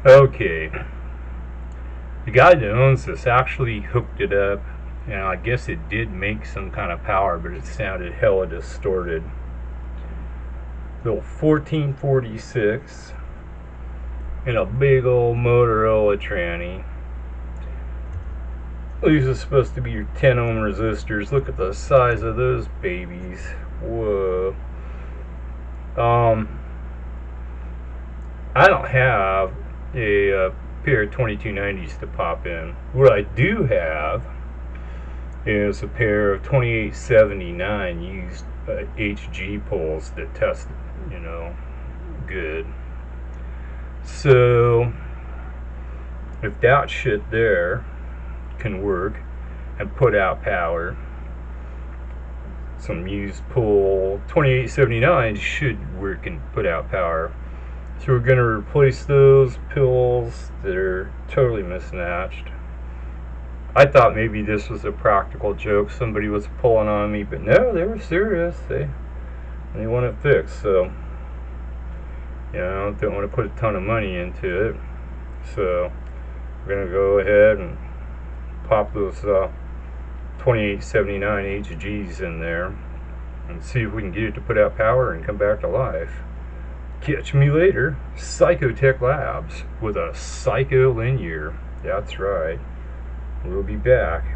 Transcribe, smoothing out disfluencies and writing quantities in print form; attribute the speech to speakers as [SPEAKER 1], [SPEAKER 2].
[SPEAKER 1] Okay, the guy that owns this actually hooked it up, and I guess it did make some kind of power, but it sounded hella distorted. Built 1446 in a big old Motorola tranny. These are supposed to be your 10 ohm resistors. Look at the size of those babies. Whoa. I don't have a pair of 2290s to pop in. What I do have is a pair of 2879 used HG poles that test, good. So if that shit there can work and put out power, some used pole 2879 should work and put out power. So we're going to replace those pills that are totally mismatched. I thought maybe this was a practical joke, somebody was pulling on me, but no, they were serious. They want it fixed, so don't want to put a ton of money into it. So we're going to go ahead and pop those 2879 HGs in there and see if we can get it to put out power and come back to life. Catch me later, Psychotech Labs with a psycho linear. That's right. We'll be back.